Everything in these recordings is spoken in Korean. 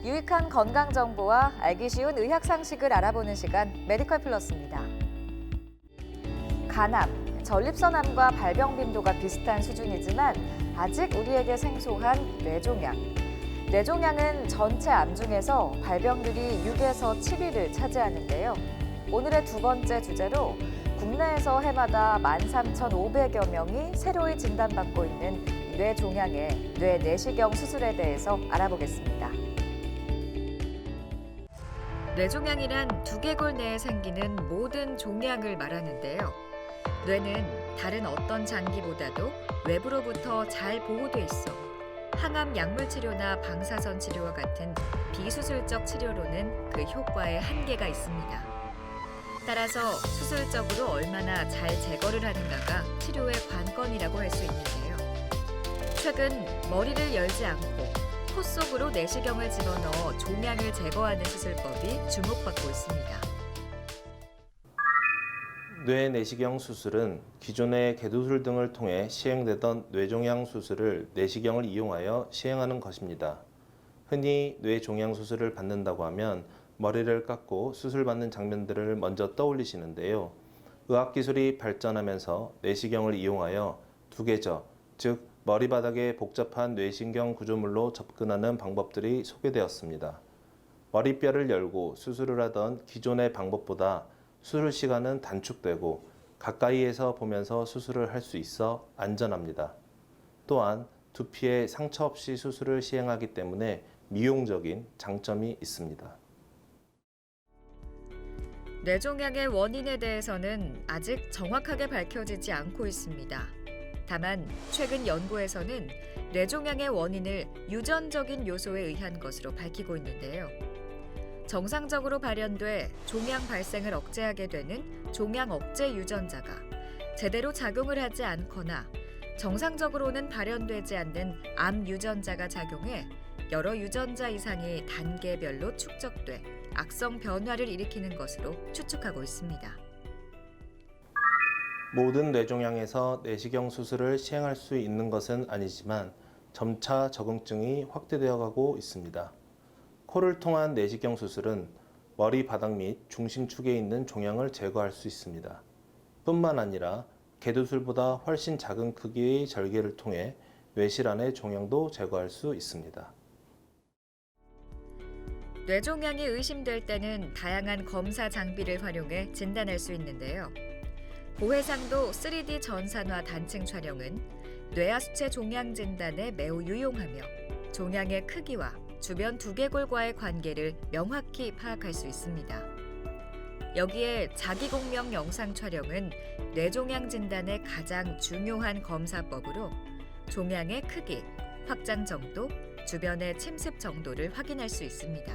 유익한 건강 정보와 알기 쉬운 의학 상식을 알아보는 시간 메디컬 플러스입니다. 간암, 전립선암과 발병 빈도가 비슷한 수준이지만 아직 우리에게 생소한 뇌종양. 뇌종양은 전체 암 중에서 발병률이 6에서 7위를 차지하는데요. 오늘의 두 번째 주제로 국내에서 해마다 13,500여 명이 새로이 진단받고 있는 뇌종양의 뇌내시경 수술에 대해서 알아보겠습니다. 뇌종양이란 두개골 내에 생기는 모든 종양을 말하는데요. 뇌는 다른 어떤 장기보다도 외부로부터 잘 보호돼 있어 항암 약물 치료나 방사선 치료와 같은 비수술적 치료로는 그 효과에 한계가 있습니다. 따라서 수술적으로 얼마나 잘 제거를 하는가가 치료의 관건이라고 할 수 있는데요. 최근 머리를 열지 않고 코 속으로 내시경을 집어넣어 종양을 제거하는 수술법이 주목받고 있습니다. 뇌 내시경 수술은 기존의 개도술 등을 통해 시행되던 뇌종양 수술을 내시경을 이용하여 시행하는 것입니다. 흔히 뇌종양 수술을 받는다고 하면 머리를 깎고 수술받는 장면들을 먼저 떠올리시는데요. 의학기술이 발전하면서 내시경을 이용하여 두개저, 즉 머리바닥에 복잡한 뇌신경 구조물로 접근하는 방법들이 소개되었습니다. 머리뼈를 열고 수술을 하던 기존의 방법보다 수술 시간은 단축되고 가까이에서 보면서 수술을 할 수 있어 안전합니다. 또한 두피에 상처 없이 수술을 시행하기 때문에 미용적인 장점이 있습니다. 뇌종양의 원인에 대해서는 아직 정확하게 밝혀지지 않고 있습니다. 다만 최근 연구에서는 뇌종양의 원인을 유전적인 요소에 의한 것으로 밝히고 있는데요. 정상적으로 발현돼 종양 발생을 억제하게 되는 종양 억제 유전자가 제대로 작용을 하지 않거나 정상적으로는 발현되지 않는 암 유전자가 작용해 여러 유전자 이상이 단계별로 축적돼 악성 변화를 일으키는 것으로 추측하고 있습니다. 모든 뇌종양에서 내시경 수술을 시행할 수 있는 것은 아니지만 점차 적응증이 확대되어 가고 있습니다. 코를 통한 내시경 수술은 머리 바닥 및 중심축에 있는 종양을 제거할 수 있습니다. 뿐만 아니라 개도술보다 훨씬 작은 크기의 절개를 통해 뇌실 안의 종양도 제거할 수 있습니다. 뇌종양이 의심될 때는 다양한 검사 장비를 활용해 진단할 수 있는데요. 고해상도 3D 전산화 단층 촬영은 뇌하수체 종양 진단에 매우 유용하며 종양의 크기와 주변 두개골과의 관계를 명확히 파악할 수 있습니다. 여기에 자기공명 영상 촬영은 뇌종양 진단의 가장 중요한 검사법으로 종양의 크기, 확장 정도, 주변의 침습 정도를 확인할 수 있습니다.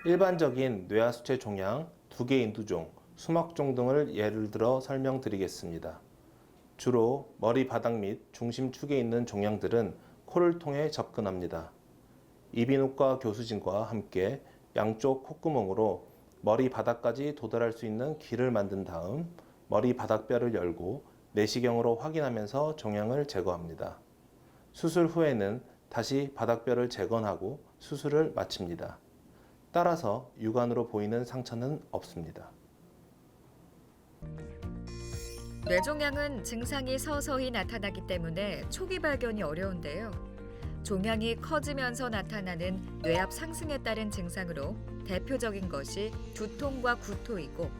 일반적인 뇌하수체 종양, 두개 인두종, 수막종 등을 예를 들어 설명드리겠습니다. 주로 머리 바닥 및 중심축에 있는 종양들은 코를 통해 접근합니다. 이비인후과 교수진과 함께 양쪽 콧구멍으로 머리 바닥까지 도달할 수 있는 길을 만든 다음 머리 바닥뼈를 열고 내시경으로 확인하면서 종양을 제거합니다. 수술 후에는 다시 바닥뼈를 재건하고 수술을 마칩니다. 따라서 육안으로 보이는 상처는 없습니다. 뇌종양은 증상이 서서히 나타나기 때문에 초기 발견이 어려운데요. 종양이 커지면서 나타나는 뇌압 상승에 따른 증상으로 대표적인 것이 두통과 구토이고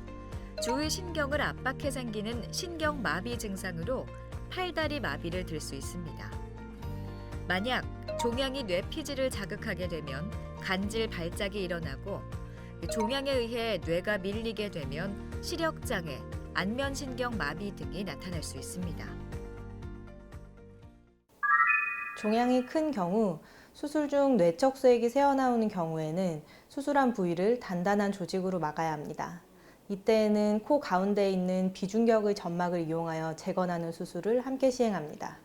주위 신경을 압박해 생기는 신경마비 증상으로 팔다리 마비를 들 수 있습니다. 만약 종양이 뇌피질을 자극하게 되면 간질 발작이 일어나고 종양에 의해 뇌가 밀리게 되면 시력장애, 안면신경 마비 등이 나타날 수 있습니다. 종양이 큰 경우 수술 중 뇌적 수액이 새어나오는 경우에는 수술한 부위를 단단한 조직으로 막아야 합니다. 이때에는 코 가운데에 있는 비중격의 점막을 이용하여 재건하는 수술을 함께 시행합니다.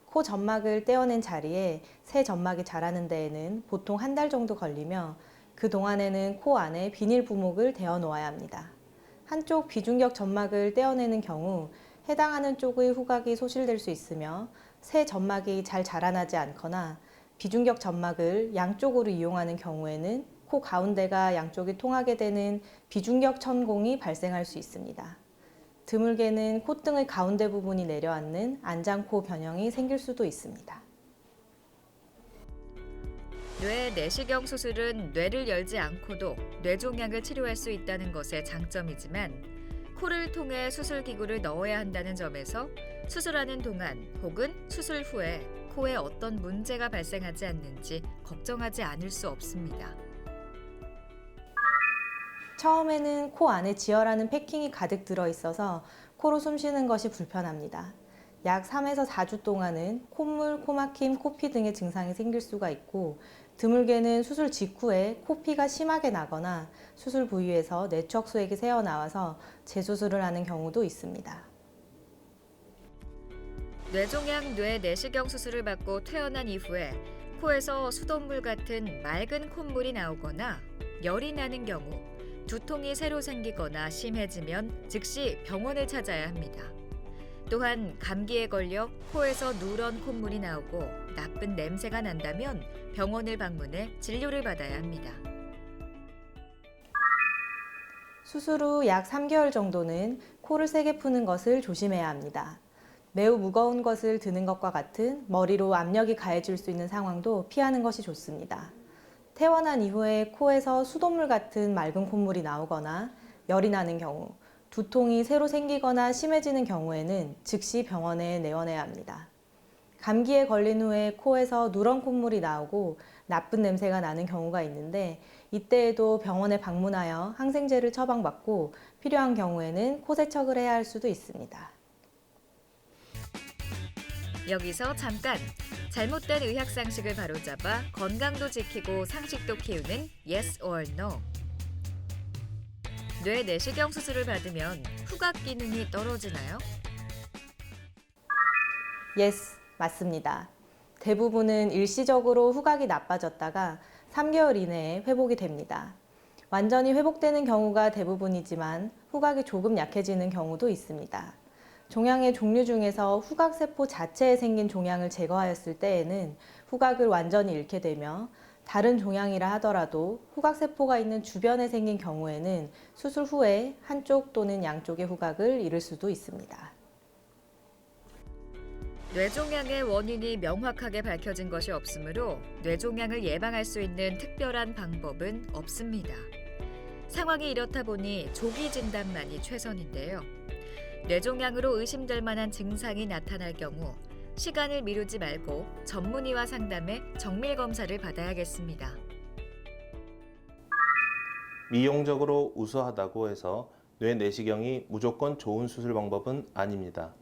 코 점막을 떼어낸 자리에 새 점막이 자라는 데에는 보통 한 달 정도 걸리며 그 동안에는 코 안에 비닐 부목을 대어 놓아야 합니다. 한쪽 비중격 점막을 떼어내는 경우 해당하는 쪽의 후각이 소실될 수 있으며 새 점막이 잘 자라나지 않거나 비중격 점막을 양쪽으로 이용하는 경우에는 코 가운데가 양쪽이 통하게 되는 비중격 천공이 발생할 수 있습니다. 드물게는 콧등의 가운데 부분이 내려앉는 안장코 변형이 생길 수도 있습니다. 뇌 내시경 수술은 뇌를 열지 않고도 뇌종양을 치료할 수 있다는 것의 장점이지만 코를 통해 수술기구를 넣어야 한다는 점에서 수술하는 동안 혹은 수술 후에 코에 어떤 문제가 발생하지 않는지 걱정하지 않을 수 없습니다. 처음에는 코 안에 지혈하는 패킹이 가득 들어있어서 코로 숨쉬는 것이 불편합니다. 약 3에서 4주 동안은 콧물, 코막힘, 코피 등의 증상이 생길 수가 있고 드물게는 수술 직후에 코피가 심하게 나거나 수술 부위에서 내척수액이 새어나와서 재수술을 하는 경우도 있습니다. 뇌종양 뇌 내시경 수술을 받고 퇴원한 이후에 코에서 수돗물 같은 맑은 콧물이 나오거나 열이 나는 경우 두통이 새로 생기거나 심해지면 즉시 병원을 찾아야 합니다. 또한 감기에 걸려 코에서 누런 콧물이 나오고 나쁜 냄새가 난다면 병원을 방문해 진료를 받아야 합니다. 수술 후 약 3개월 정도는 코를 세게 푸는 것을 조심해야 합니다. 매우 무거운 것을 드는 것과 같은 머리로 압력이 가해질 수 있는 상황도 피하는 것이 좋습니다. 퇴원한 이후에 코에서 수돗물 같은 맑은 콧물이 나오거나 열이 나는 경우, 두통이 새로 생기거나 심해지는 경우에는 즉시 병원에 내원해야 합니다. 감기에 걸린 후에 코에서 누런 콧물이 나오고 나쁜 냄새가 나는 경우가 있는데 이때에도 병원에 방문하여 항생제를 처방받고 필요한 경우에는 코 세척을 해야 할 수도 있습니다. 여기서 잠깐! 잘못된 의학 상식을 바로잡아 건강도 지키고 상식도 키우는 Yes or No. 뇌 내시경 수술을 받으면 후각 기능이 떨어지나요? Yes, 맞습니다. 대부분은 일시적으로 후각이 나빠졌다가 3개월 이내에 회복이 됩니다. 완전히 회복되는 경우가 대부분이지만 후각이 조금 약해지는 경우도 있습니다. 종양의 종류 중에서 후각세포 자체에 생긴 종양을 제거하였을 때에는 후각을 완전히 잃게 되며 다른 종양이라 하더라도 후각세포가 있는 주변에 생긴 경우에는 수술 후에 한쪽 또는 양쪽의 후각을 잃을 수도 있습니다. 뇌종양의 원인이 명확하게 밝혀진 것이 없으므로 뇌종양을 예방할 수 있는 특별한 방법은 없습니다. 상황이 이렇다 보니 조기 진단만이 최선인데요. 뇌종양으로 의심될 만한 증상이 나타날 경우 시간을 미루지 말고 전문의와 상담해 정밀 검사를 받아야겠습니다. 미용적으로 우수하다고 해서 뇌 내시경이 무조건 좋은 수술 방법은 아닙니다.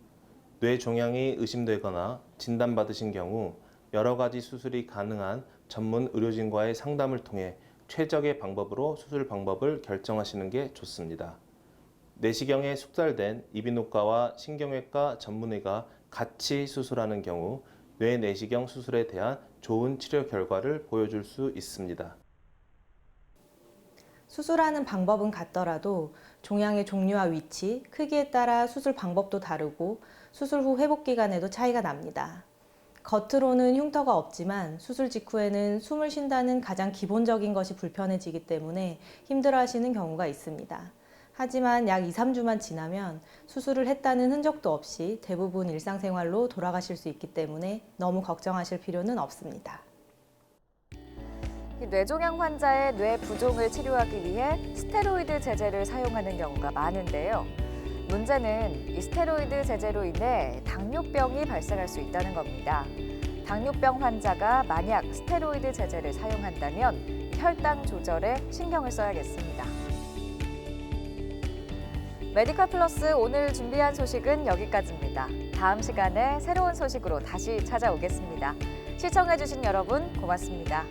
뇌 종양이 의심되거나 진단받으신 경우 여러 가지 수술이 가능한 전문 의료진과의 상담을 통해 최적의 방법으로 수술 방법을 결정하시는 게 좋습니다. 내시경에 숙달된 이비인후과와 신경외과 전문의가 같이 수술하는 경우 뇌 내시경 수술에 대한 좋은 치료 결과를 보여줄 수 있습니다. 수술하는 방법은 같더라도 종양의 종류와 위치, 크기에 따라 수술 방법도 다르고 수술 후 회복 기간에도 차이가 납니다. 겉으로는 흉터가 없지만 수술 직후에는 숨을 쉰다는 가장 기본적인 것이 불편해지기 때문에 힘들어하시는 경우가 있습니다. 하지만 약 2, 3주만 지나면 수술을 했다는 흔적도 없이 대부분 일상생활로 돌아가실 수 있기 때문에 너무 걱정하실 필요는 없습니다. 뇌종양 환자의 뇌 부종을 치료하기 위해 스테로이드 제제를 사용하는 경우가 많은데요. 문제는 이 스테로이드 제제로 인해 당뇨병이 발생할 수 있다는 겁니다. 당뇨병 환자가 만약 스테로이드 제제를 사용한다면 혈당 조절에 신경을 써야겠습니다. 메디컬 플러스 오늘 준비한 소식은 여기까지입니다. 다음 시간에 새로운 소식으로 다시 찾아오겠습니다. 시청해주신 여러분 고맙습니다.